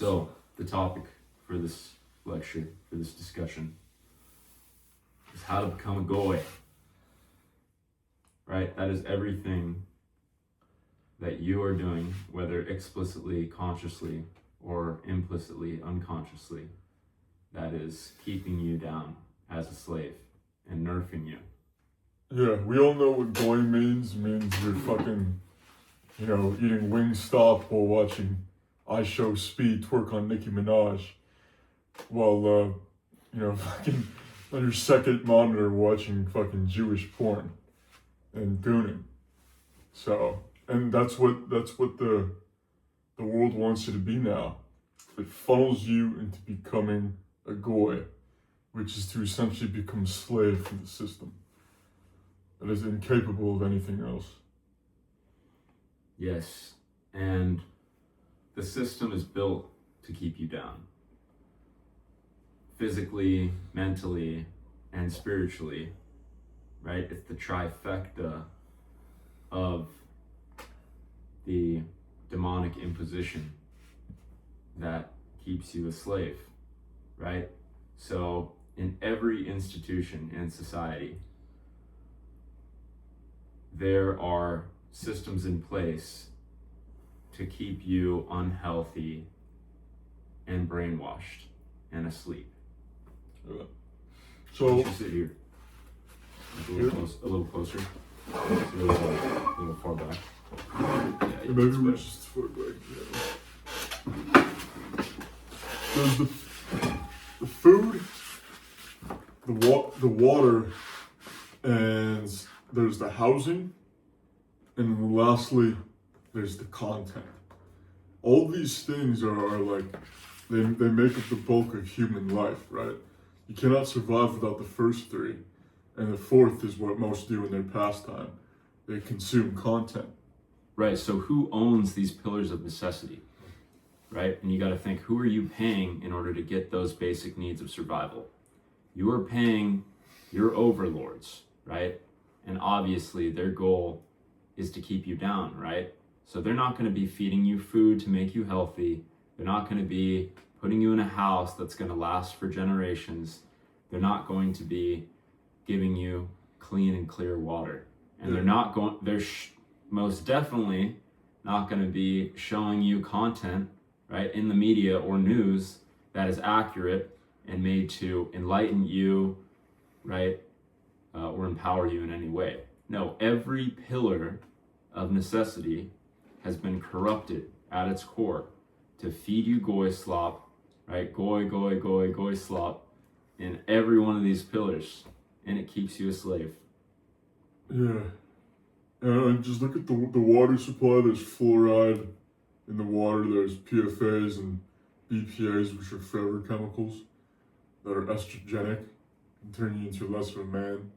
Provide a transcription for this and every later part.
So, the topic for this lecture, for this discussion, is how to become a goy. Right? That is everything that you are doing, whether explicitly, consciously, or implicitly, unconsciously, that is keeping you down as a slave and nerfing you. Yeah, we all know what goy means. It means you're fucking, eating Wingstop while watching I Show Speed twerk on Nicki Minaj while, fucking on your second monitor watching fucking Jewish porn and gooning. So, and that's what the world wants you to be now. It funnels you into becoming a goy, which is to essentially become a slave to the system that is incapable of anything else. Yes, and the system is built to keep you down. Physically, mentally, and spiritually, right? It's the trifecta of the demonic imposition that keeps you a slave, right? So in every institution and society, there are systems in place to keep you unhealthy and brainwashed and asleep. So you sit here, a little closer, a little far back. Yeah, maybe we're just far back. Yeah. There's the food, the water, and there's the housing, and then lastly, there's the content. All these things are like, they make up the bulk of human life, right? You cannot survive without the first three, and the fourth is what most do in their pastime. They consume content. Right, so who owns these pillars of necessity, right? And you gotta think, who are you paying in order to get those basic needs of survival? You are paying your overlords, right? And obviously their goal is to keep you down, right? So they're not gonna be feeding you food to make you healthy. They're not gonna be putting you in a house that's gonna last for generations. They're not going to be giving you clean and clear water. And they're most definitely not going to be showing you content, right, in the media or news that is accurate and made to enlighten you, right, or empower you in any way. No, every pillar of necessity has been corrupted at its core to feed you goy slop, right, goy slop in every one of these pillars, and it keeps you a slave. Yeah. And just look at the water supply. There's fluoride in the water. There's PFAs and BPAs, which are forever chemicals that are estrogenic and turn you into less of a man.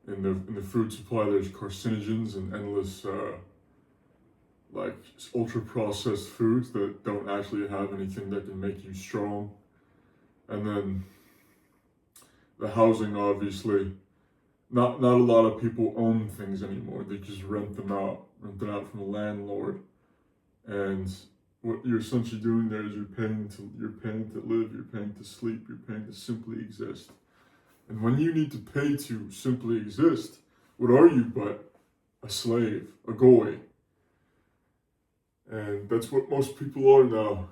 In the food supply, there's carcinogens and endless ultra processed foods that don't actually have anything that can make you strong. And then the housing, obviously. Not a lot of people own things anymore. They just rent them out from a landlord. And what you're essentially doing there is you're paying to live, you're paying to sleep, you're paying to simply exist. And when you need to pay to simply exist, what are you but a slave, a goy? And that's what most people are now.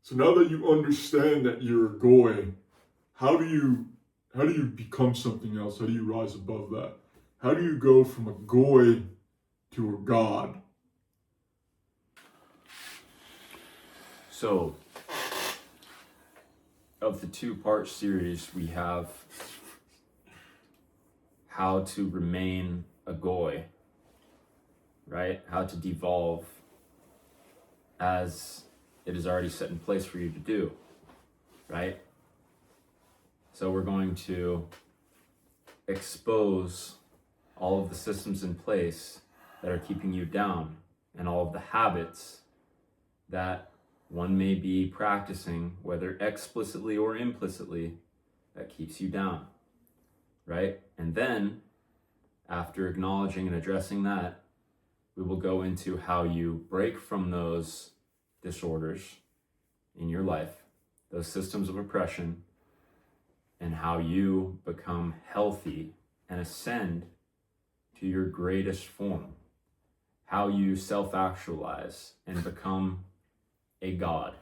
So now that you understand that you're a goy, how do you become something else? How do you rise above that? How do you go from a goy to a god? So, of the two-part series, we have how to remain a goy, right? How to devolve as it is already set in place for you to do, right? So we're going to expose all of the systems in place that are keeping you down and all of the habits that one may be practicing, whether explicitly or implicitly, that keeps you down, right? And then, after acknowledging and addressing that, we will go into how you break from those disorders, in your life, those systems of oppression, and how you become healthy and ascend to your greatest form, how you self-actualize and become a god.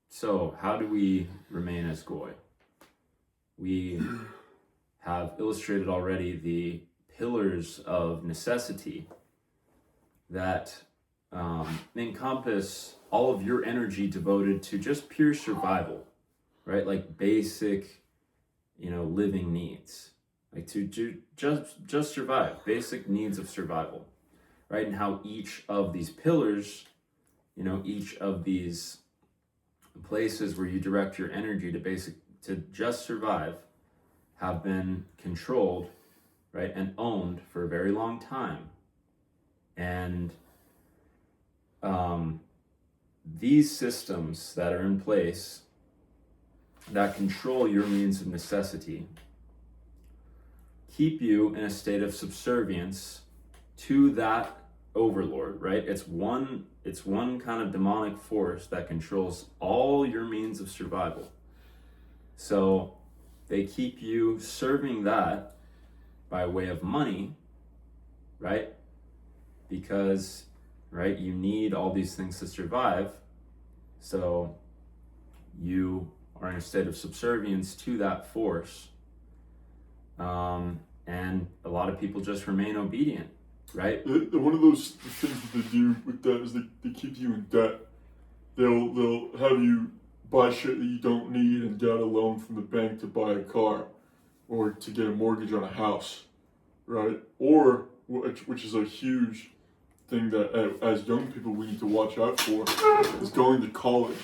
So how do we remain as Goy? We have illustrated already the pillars of necessity that encompass all of your energy devoted to just pure survival, right? Like basic, living needs, like to just survive, basic needs of survival, right? And how each of these pillars, each of these places where you direct your energy to just survive have been controlled, right, and owned for a very long time. And these systems that are in place that control your means of necessity keep you in a state of subservience to that overlord, right? It's one kind of demonic force that controls all your means of survival. So they keep you serving that by way of money, right? Because, right, you need all these things to survive. So you are in a state of subservience to that force. And a lot of people just remain obedient, right? One of those things that they do with that is they keep you in debt. They'll have you buy shit that you don't need and get a loan from the bank to buy a car or to get a mortgage on a house, right? Or, which is a huge thing that as young people we need to watch out for, is going to college.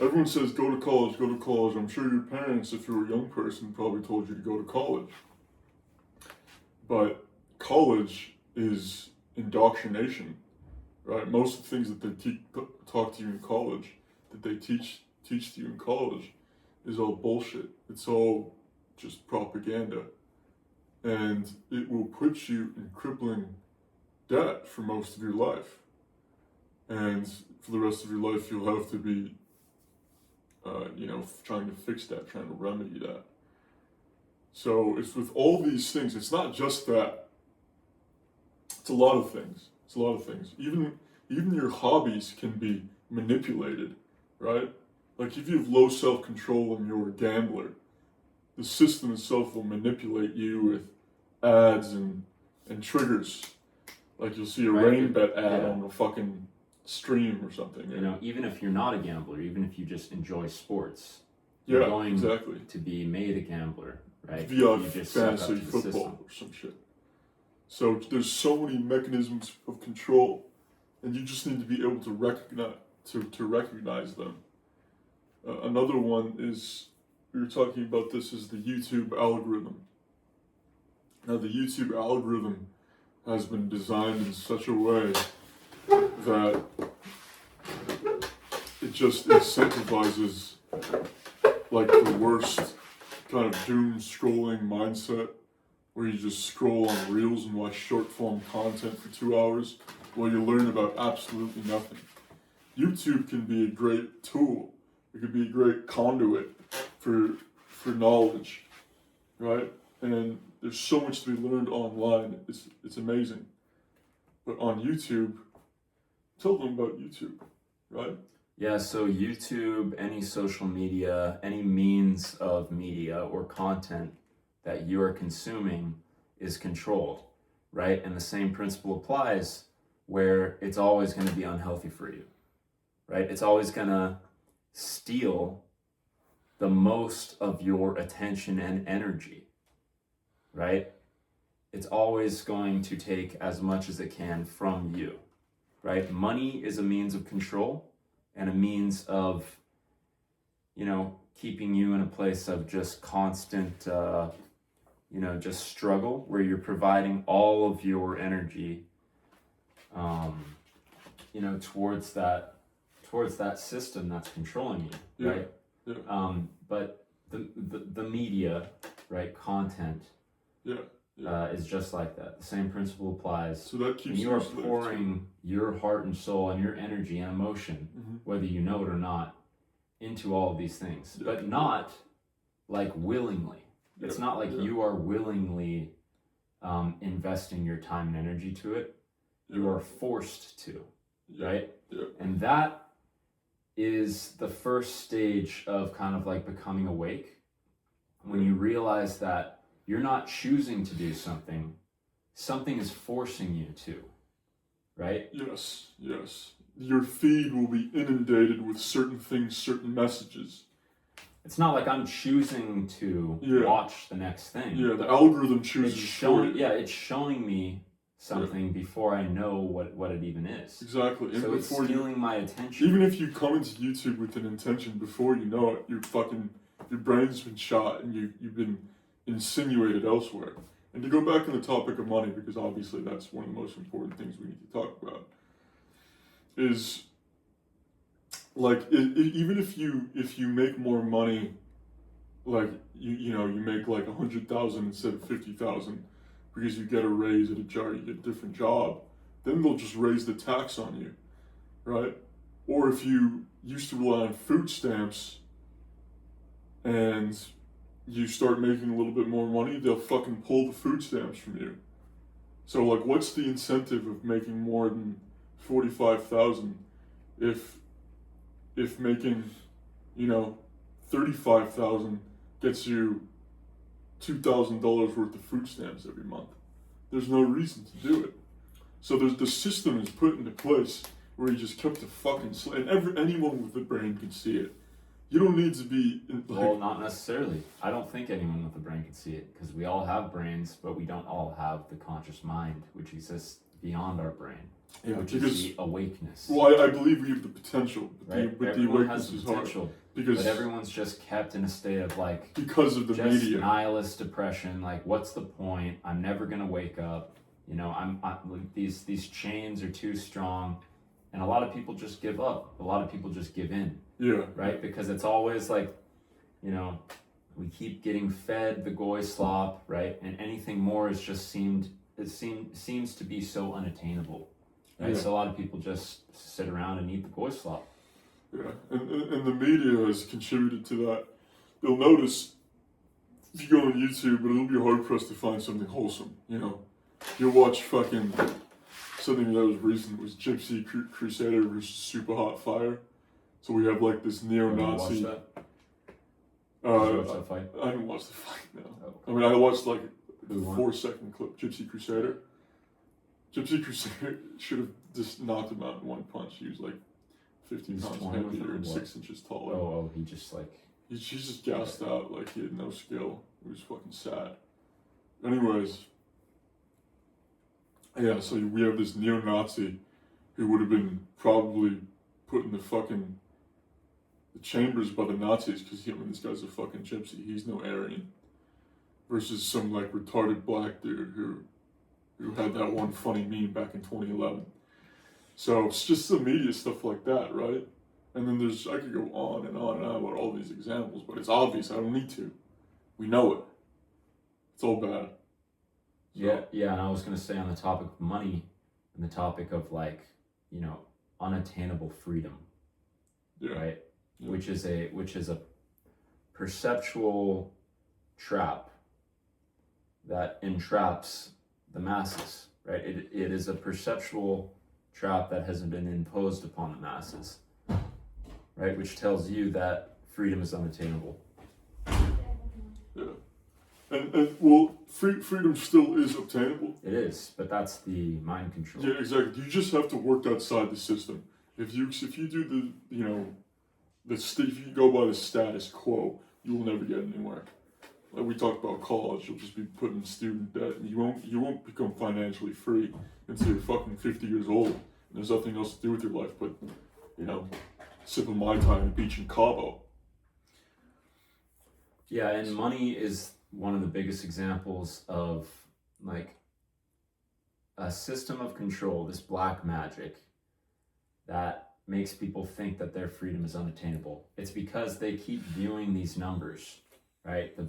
Everyone says go to college, go to college. I'm sure your parents, if you're a young person, probably told you to go to college. But college is indoctrination, right? Most of the things that they talk to you in college, that they teach to you in college, is all bullshit. It's all just propaganda. And it will put you in crippling debt for most of your life. And for the rest of your life, you'll have to be, trying to fix that, trying to remedy that. So it's with all these things, it's not just that. It's a lot of things. Even your hobbies can be manipulated, right? Like if you have low self-control and you're a gambler, the system itself will manipulate you with ads and triggers. Like you'll see a rain bet ad on a fucking stream or something. Even if you're not a gambler, even if you just enjoy sports, you're going to be made a gambler, right? Via fantasy football or some shit. So there's so many mechanisms of control, and you just need to be able to recognize them. Another one is, we were talking about this, is the YouTube algorithm. Now the YouTube algorithm has been designed in such a way that it just incentivizes like the worst kind of doom scrolling mindset, where you just scroll on reels and watch short form content for 2 hours while you learn about absolutely nothing. YouTube can be a great tool. It could be a great conduit for knowledge, right? And there's so much to be learned online. It's amazing. But on YouTube, tell them about YouTube, right? Yeah, so YouTube, any social media, any means of media or content that you are consuming is controlled, right? And the same principle applies where it's always going to be unhealthy for you, right? It's always going to steal the most of your attention and energy, right? It's always going to take as much as it can from you, right? Money is a means of control and a means of, keeping you in a place of just constant, just struggle, where you're providing all of your energy, towards that system that's controlling you, right? Yeah. But the media, right, content, is just like that. The same principle applies. So that keeps when you are slave pouring your heart and soul and your energy and emotion, Mm-hmm. whether you know it or not, into all of these things, Yeah. but not like willingly. It's not like you are willingly investing your time and energy to it. You are forced to, right? Yeah. And that is the first stage of kind of like becoming awake, when you realize that you're not choosing to do something, something is forcing you to, right? Yes. Your feed will be inundated with certain things, certain messages. It's not like I'm choosing to watch the next thing. Yeah, the algorithm chooses for you. Yeah, it's showing me something before I know what it even is. Exactly. And so it's stealing my attention. Even if you come into YouTube with an intention, before you know it, your brain's been shot and you've been insinuated elsewhere. And to go back on the topic of money, because obviously that's one of the most important things we need to talk about, is like even if you make more money, like you make like 100,000 instead of 50,000 because you get a raise at a job, you get a different job, then they'll just raise the tax on you, right? Or if you used to rely on food stamps and you start making a little bit more money, they'll fucking pull the food stamps from you. So like, what's the incentive of making more than 45,000 if making 35,000 gets you $2,000 worth of food stamps every month? There's no reason to do it. So the system is put into place where you just kept the fucking and anyone with a brain can see it. You don't need to be well, not necessarily. I don't think anyone with a brain can see it, because we all have brains, but we don't all have the conscious mind, which exists beyond our brain, which is the awakeness. Well, I believe we have the potential, but right? the awakeness is hard. But everyone's just kept in a state of like, because of the just media, nihilist depression. Like, what's the point? I'm never gonna wake up. I'm these chains are too strong, and a lot of people just give up. A lot of people just give in. Yeah. Right? Because it's always like, we keep getting fed the goy slop, right? And anything more is just seems to be so unattainable. Right? Yeah. So a lot of people just sit around and eat the goy slop. Yeah, and the media has contributed to that. You'll notice if you go on YouTube, but it'll be hard pressed to find something wholesome. You'll watch fucking something that was recent was Gypsy Crusader versus Super Hot Fire. So we have like this neo-Nazi. Did you watch that? Did you watch that fight? I didn't watch the fight. No. Oh. I mean, I watched like the Who won? 4-second clip. Gypsy Crusader. Gypsy Crusader should have just knocked him out in one punch. He was like 15 pounds heavier and 6 inches taller. Oh, he just like... He's just gassed out like he had no skill. It was fucking sad. Anyways. Yeah, so we have this neo-Nazi who would have been probably put in the chambers by the Nazis because this guy's a fucking gypsy. He's no Aryan. Versus some like retarded black dude who had that one funny meme back in 2011. So it's just some media stuff like that, right? And then I could go on and on and on about all these examples, but it's obvious. I don't need to. We know it. It's all bad. So. Yeah, and I was gonna say on the topic of money and the topic of like, unattainable freedom. Yeah. Right? Yeah. Which is a perceptual trap that entraps the masses, right? It is a perceptual trap that has been imposed upon the masses, right? Which tells you that freedom is unattainable. Yeah. And well, freedom still is obtainable. It is, but that's the mind control. Yeah, exactly. You just have to work outside the system. If you do if you go by the status quo, you will never get anywhere. Like we talked about college, you'll just be put in student debt, and you won't become financially free until you're fucking 50 years old. And there's nothing else to do with your life but, sip a Mai Tai on the beach in Cabo. Yeah, and money is one of the biggest examples of like a system of control, this black magic that makes people think that their freedom is unattainable. It's because they keep viewing these numbers, right? The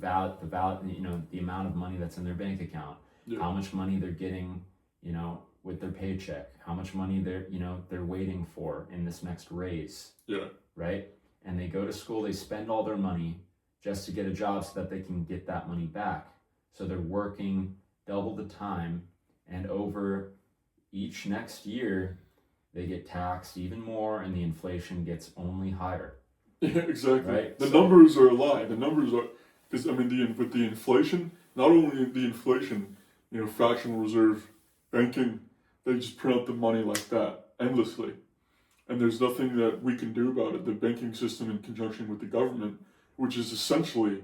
amount of money that's in their bank account. Yeah. how much money they're getting, you know, with their paycheck, how much money they're waiting for in this next raise. Yeah. Right? And they go to school, they spend all their money just to get a job so that they can get that money back. So they're working double the time, and over each next year, they get taxed even more, and the inflation gets only higher. Yeah, exactly. Right? The numbers are a lie. The numbers are, because I mean, with the inflation, not only the inflation, you know, fractional reserve banking, they just print out the money like that endlessly, and there's nothing that we can do about it. The banking system, in conjunction with the government, which is essentially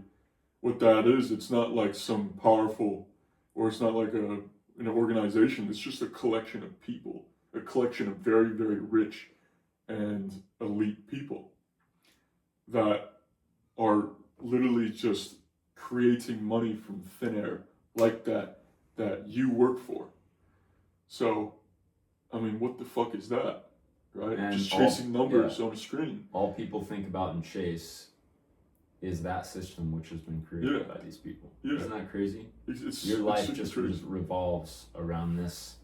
what that is. It's not like some powerful, or it's not like an organization. It's just a collection of people, a collection of very, very rich and elite people that are literally just creating money from thin air like that you work for. So, I mean, what the fuck is that, right? And just chasing numbers on a screen. All people think about and chase is that system which has been created by these people. Yeah. Isn't that crazy? It's Your life super just crazy. revolves around this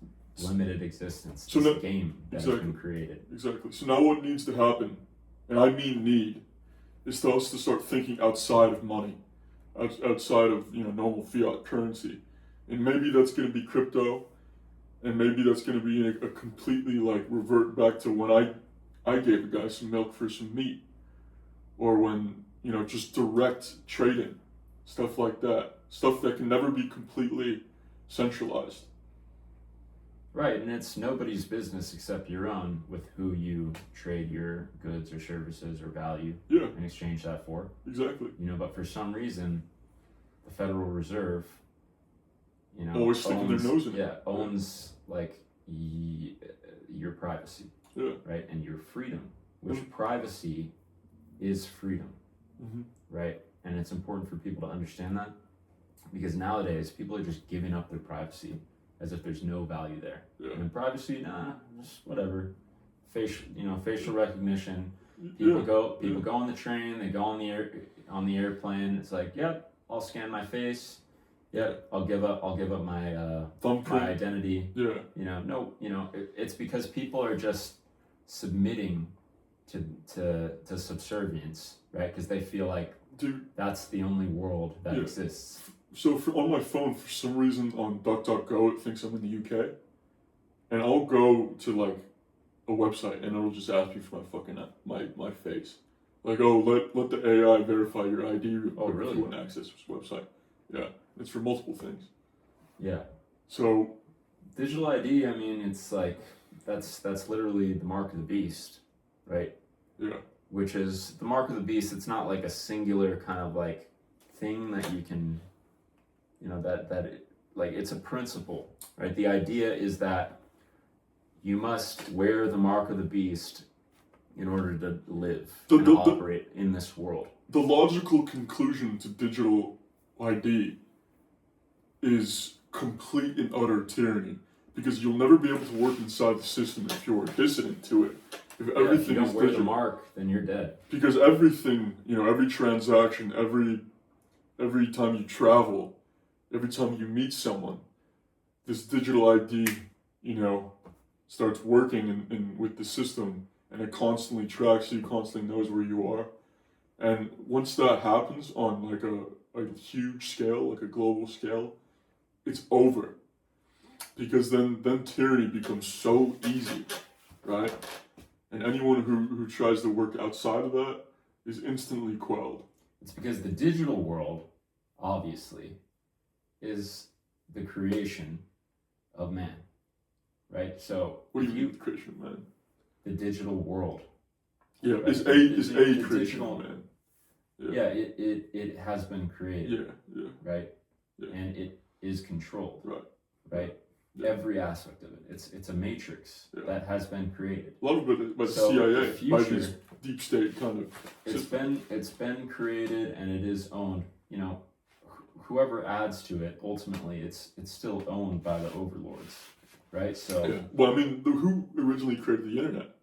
limited existence, So this now- game that has been created. Exactly. So now what needs to happen, and I mean need, is for us to start thinking outside of money, outside of, you know, normal fiat currency, and maybe that's going to be crypto, and maybe that's going to be a completely like revert back to when I gave a guy some milk for some meat, or when, you know, just direct trading, stuff like that, stuff that can never be completely centralized. Right, and it's nobody's business except your own with who you trade your goods or services or value Yeah, and exchange that for. exactly. You know, but for some reason, the Federal Reserve, you know, Always sticking their nose in it. Yeah, owns like your privacy, Yeah. right, and your freedom. Which privacy is freedom, Mm-hmm. right? And it's important for people to understand that, because nowadays people are just giving up their privacy as if there's no value there. Yeah. And privacy, nah, just whatever. Facial recognition. People go on the train, they go on the airplane. It's like, yep, I'll scan my face. Yep, I'll give up my Thumbprint. my identity. Yeah. It's because people are just submitting to subservience, right? Because they feel like, Dude, that's the only world that exists. so on my phone, for some reason on DuckDuckGo, it thinks I'm in the UK, and I'll go to like a website and it'll just ask me for my fucking my face, like, oh, let the AI verify your ID real quick if you want to access this website. Yeah, it's for multiple things. Yeah. So Digital ID, I mean, it's like that's literally the mark of the beast, right? yeah. Which is the mark of the beast. It's not like a singular kind of like thing that you can, it's a principle, right? The idea is that you must wear the mark of the beast in order to live and operate in this world. The logical conclusion to digital ID is complete and utter tyranny, because you'll never be able to work inside the system if you're dissident to it. If everything if you don't is wear digital, the mark, then you're dead. because everything, every transaction, every time you travel, every time you meet someone, this digital ID, starts working in with the system, and it constantly tracks you, constantly knows where you are. And once that happens on like a huge scale, like a global scale, it's over. Because then tyranny becomes so easy, right? And anyone who tries to work outside of that is instantly quelled. It's because the digital world, obviously, is the creation of man, right? So What do you mean, creation of man? The digital world. Yeah, right? is a the creation digital, of man. Yeah, it has been created. Yeah. Right? Yeah. And it is controlled. Right? Yeah. Every aspect of it. It's a matrix that has been created. A lot of it by the So CIA, the future, by this deep state kind of system. It's been created and it is owned. Whoever adds to it, ultimately it's still owned by the overlords. Right? So Yeah. Well, I mean, who originally created the internet?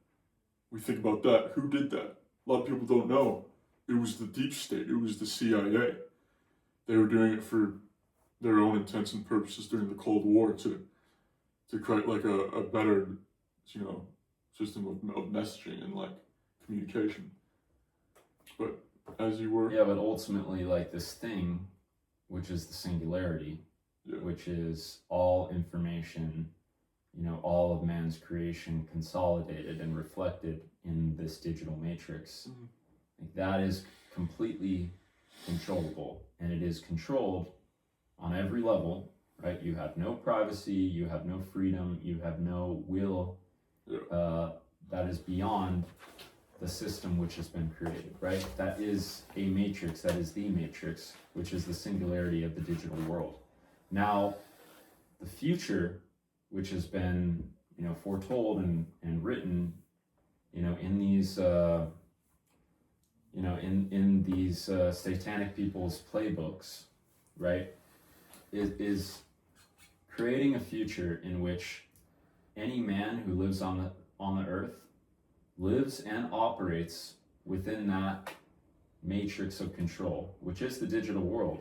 We think about that. Who did that? A lot of people don't know. It was the deep state. It was the CIA. They were doing it for their own intents and purposes during the Cold War to create like a better, you know, system of messaging and like communication. But as you were, Yeah, but ultimately, like this thing, which is the singularity, yeah, which is all information, you know, all of man's creation consolidated and reflected in this digital matrix. Mhm. Like, that is completely controllable, and it is controlled on every level, right? You have no privacy, you have no freedom, you have no will. Yeah. That is beyond the system which has been created, right? That is a matrix, that is the matrix, which is the singularity of the digital world. Now, the future, which has been, you know, foretold and written, you know, in these, you know, in these satanic people's playbooks, right, is creating a future in which any man who lives on the earth lives and operates within that matrix of control, which is the digital world.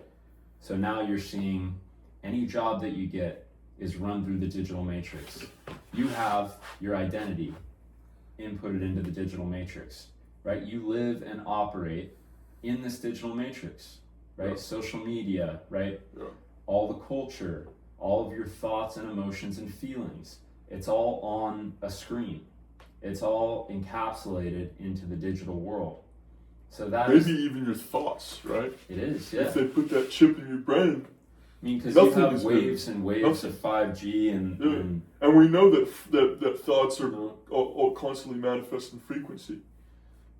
So now you're seeing any job that you get is run through the digital matrix. You have your identity inputted into the digital matrix, right? You live and operate in this digital matrix, right? Yeah. Social media, right? Yeah. All the culture, all of your thoughts and emotions and feelings, it's all on a screen. It's all encapsulated into the digital world. So that maybe even your thoughts, right? It is, yeah. If they put that chip in your brain. I mean, because you have waves and waves of 5G and we know that thoughts are all constantly manifest in frequency.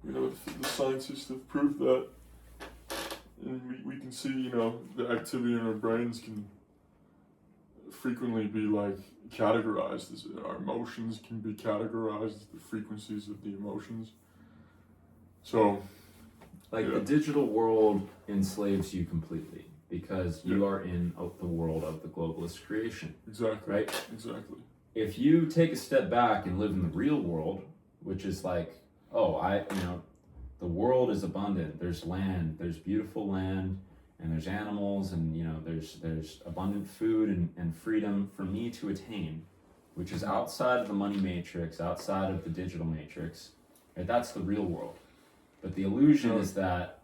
You know, the scientists have proved that, and we can see, you know, the activity in our brains can frequently be like categorized as our emotions can be categorized as the frequencies of the emotions. So, like, the digital world enslaves you completely because you are in the world of the globalist creation. Exactly. Right? Exactly. If you take a step back and live in the real world, which is like, the world is abundant. There's land, there's beautiful land, and there's animals, and, you know, there's abundant food and freedom for me to attain, which is outside of the money matrix, outside of the digital matrix. Right? That's the real world. But the illusion is that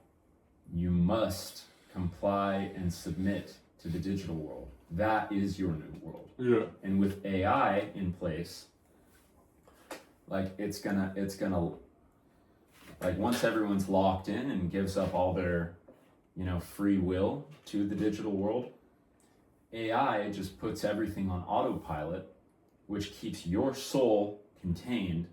you must comply and submit to the digital world. That is your new world. Yeah. And with AI in place, like, it's gonna like, once everyone's locked in and gives up all their, you know, free will to the digital world, AI just puts everything on autopilot, which keeps your soul contained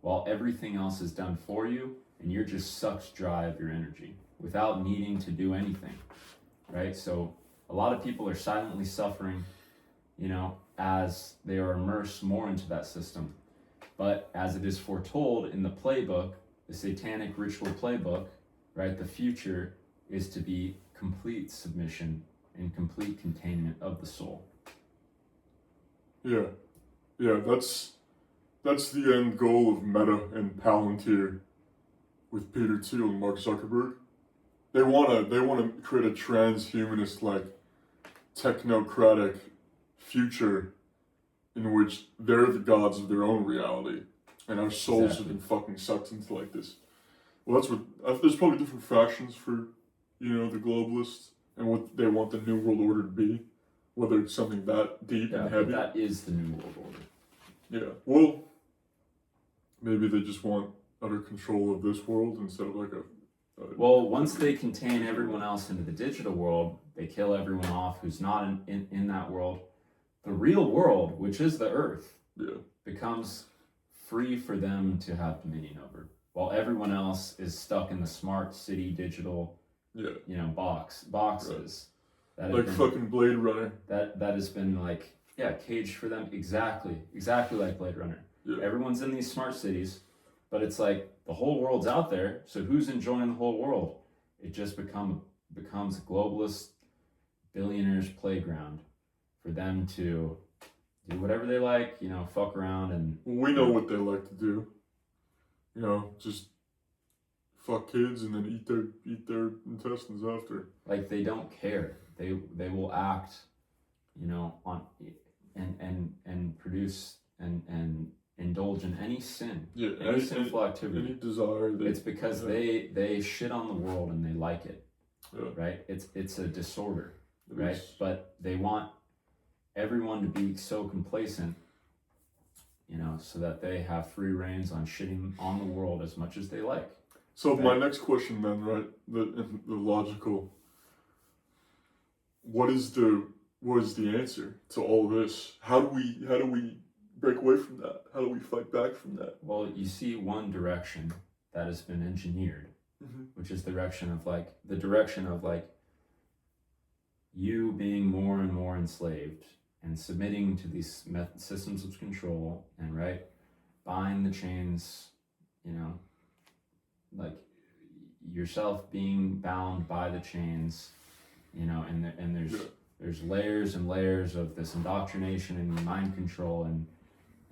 while everything else is done for you, and you're just sucked dry of your energy without needing to do anything, right? So a lot of people are silently suffering, you know, as they are immersed more into that system. But as it is foretold in the playbook, the satanic ritual playbook, right, the future is to be complete submission and complete containment of the soul. Yeah. Yeah, that's the end goal of Meta and Palantir with Peter Thiel and Mark Zuckerberg. They wanna create a transhumanist, like, technocratic future in which they're the gods of their own reality, and our souls have been fucking sucked into like this. Well, that's what there's probably different factions for, you know, the globalists and what they want the new world order to be, whether it's something that deep and heavy. But that is the new world order. Yeah. Well, maybe they just want utter control of this world instead of like a. Well, once they contain everyone else into the digital world, they kill everyone off who's not in that world. The real world, which is the earth, becomes free for them to have dominion over, while everyone else is stuck in the smart city digital, you know, boxes. Right. Like fucking Blade Runner. That has been like, caged for them. Exactly like Blade Runner. Yeah. Everyone's in these smart cities, but it's like the whole world's out there, so who's enjoying the whole world? It just becomes a globalist billionaires' playground for them to do whatever they like, you know, fuck around and... We know what they like to do. You know, just fuck kids, and then eat their intestines after. Like, they don't care. They will act, you know, on and produce and indulge in any sin, any sinful activity, any desire. It's because they shit on the world and they like it, right? It's a disorder, right? But they want everyone to be so complacent, you know, so that they have free reins on shitting on the world as much as they like. So my next question then, right, the logical, what is the answer to all this? How do we break away from that? How do we fight back from that? Well, you see one direction that has been engineered, which is the direction of like you being more and more enslaved and submitting to these systems of control, and right, buying the chains, you know, like yourself being bound by the chains, you know, and there's layers and layers of this indoctrination and mind control,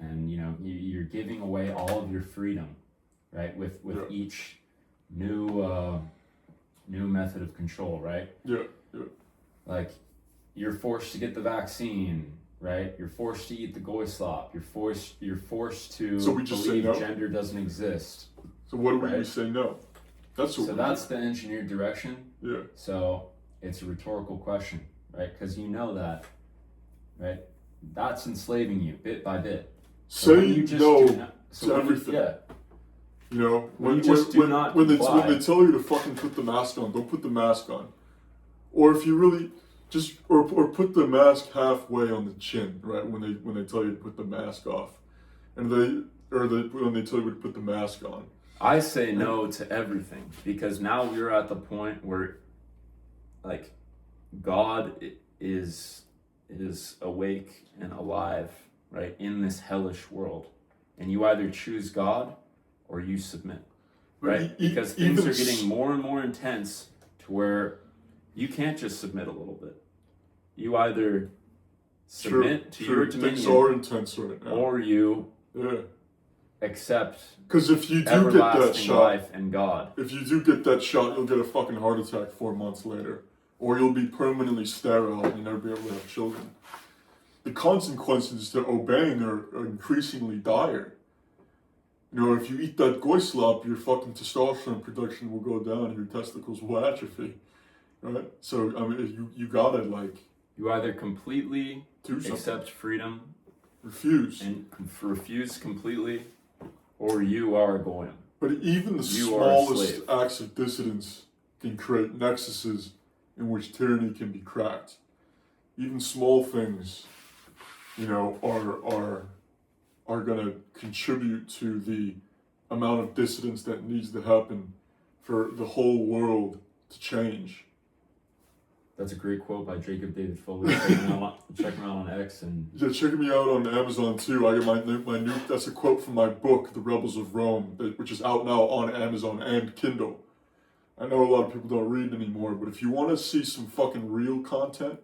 and you know, you're giving away all of your freedom, right, with each new method of control, right? Like, you're forced to get the vaccine, right? You're forced to eat the goy slop. You're forced to believe gender doesn't exist. So what do we say no? That's the engineered direction. Yeah. So it's a rhetorical question, right? Because you know that, right? That's enslaving you bit by bit. Say no to everything. Yeah. You know, when they tell you to fucking put the mask on, don't put the mask on. Or if you really just or put the mask halfway on the chin, right? When they tell you to put the mask off, and when they tell you to put the mask on. I say no to everything, because now we're at the point where, like, God is awake and alive, right, in this hellish world, and you either choose God or you submit, right? Because things are getting more and more intense to where you can't just submit a little bit. You either submit to your dominion, things are intense right now, or you accept. Because if you do get that shot, life and God. If you do get that shot, you'll get a fucking heart attack 4 months later, or you'll be permanently sterile and you'll never be able to have children. The consequences to obeying are increasingly dire. You know, if you eat that goy slop, your fucking testosterone production will go down and your testicles will atrophy. Right? So, I mean, you gotta, like... You either completely accept freedom... Refuse completely, or you are going. But even the smallest acts of dissidence can create nexuses in which tyranny can be cracked. Even small things, you know, are going to contribute to the amount of dissidence that needs to happen for the whole world to change. That's a great quote by Jacob David Foley. Check him out on X. And yeah, check me out on Amazon too. I got my new. That's a quote from my book, The Rebels of Rome, which is out now on Amazon and Kindle. I know a lot of people don't read anymore, but if you want to see some fucking real content,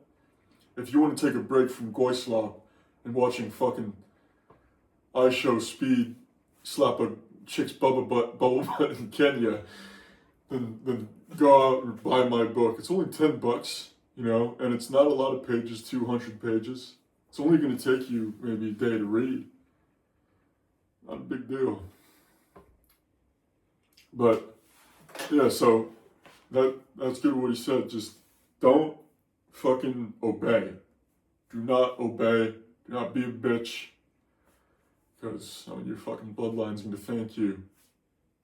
if you want to take a break from goy slop and watching fucking I Show Speed slap a chick's bubble butt in Kenya, then go out and buy my book. It's only $10, you know, and it's not a lot of pages, 200 pages. It's only going to take you maybe a day to read. Not a big deal. But, yeah, so that's good what he said. Just don't fucking obey. Do not obey. Do not be a bitch. Because your fucking bloodline's going to thank you.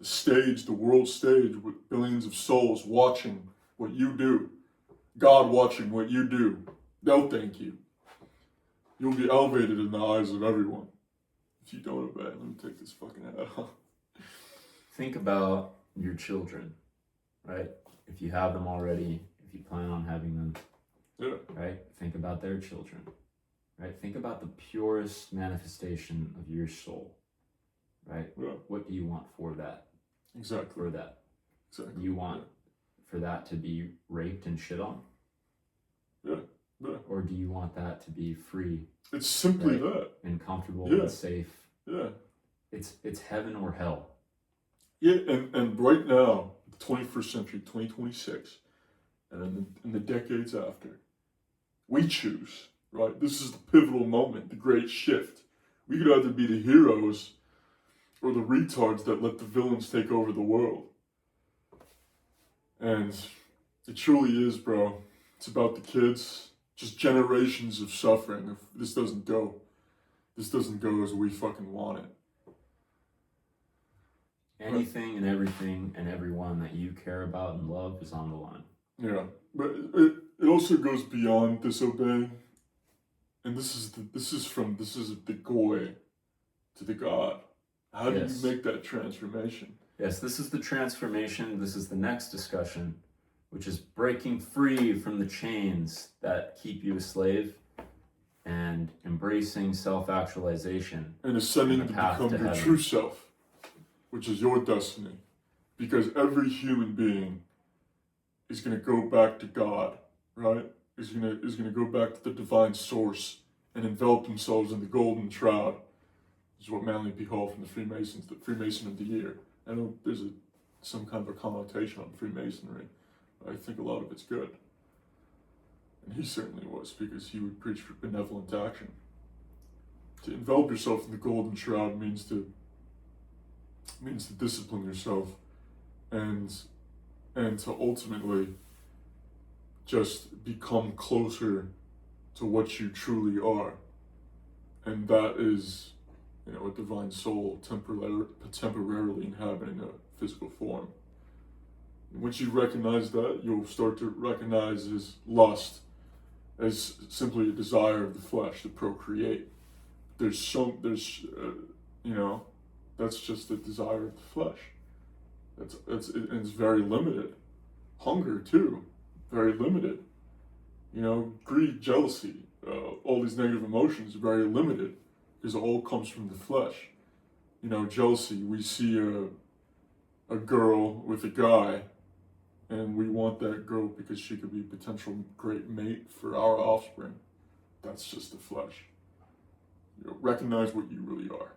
The stage, the world stage, with billions of souls watching what you do. God watching what you do. They'll thank you. You'll be elevated in the eyes of everyone. If you don't obey, let me take this fucking hat off. Think about your children, right? If you have them already, if you plan on having them, right? Think about their children, right? Think about the purest manifestation of your soul, right? Yeah. What do you want for that? Exactly. For that. Exactly. You want for that to be raped and shit on? Yeah. Yeah. Or do you want that to be free? It's simply that. And comfortable and safe. Yeah. It's heaven or hell. Yeah, and right now, 21st century, 2026, and in the decades after, we choose, right? This is the pivotal moment, the great shift. We could either be the heroes or the retards that let the villains take over the world. And it truly is, bro. It's about the kids. Just generations of suffering if this doesn't go. This doesn't go as we fucking want it. Anything and everything and everyone that you care about and love is on the line. Yeah, but it also goes beyond disobeying, and this is the goy to the God. How do Yes. you make that transformation? Yes, this is the transformation. This is the next discussion, which is breaking free from the chains that keep you a slave and embracing self-actualization And ascending and to the path become to your heaven. true self, which is your destiny, because every human being is going to go back to God, right? Is going to go back to the divine source and envelop themselves in the golden shroud. This is what Manly P. Hall from the Freemasons, the Freemason of the Year. I know there's some kind of a connotation on Freemasonry. I think a lot of it's good. And he certainly was, because he would preach for benevolent action. To envelop yourself in the golden shroud means to discipline yourself and to ultimately just become closer to what you truly are. And that is, a divine soul temporarily inhabiting a physical form. And once you recognize that, you'll start to recognize as lust as simply a desire of the flesh to procreate. That's just a desire of the flesh. It's very limited. Hunger too, very limited. Greed, jealousy, all these negative emotions are very limited because it all comes from the flesh. Jealousy, we see a girl with a guy and we want that girl because she could be a potential great mate for our offspring. That's just the flesh. Recognize what you really are.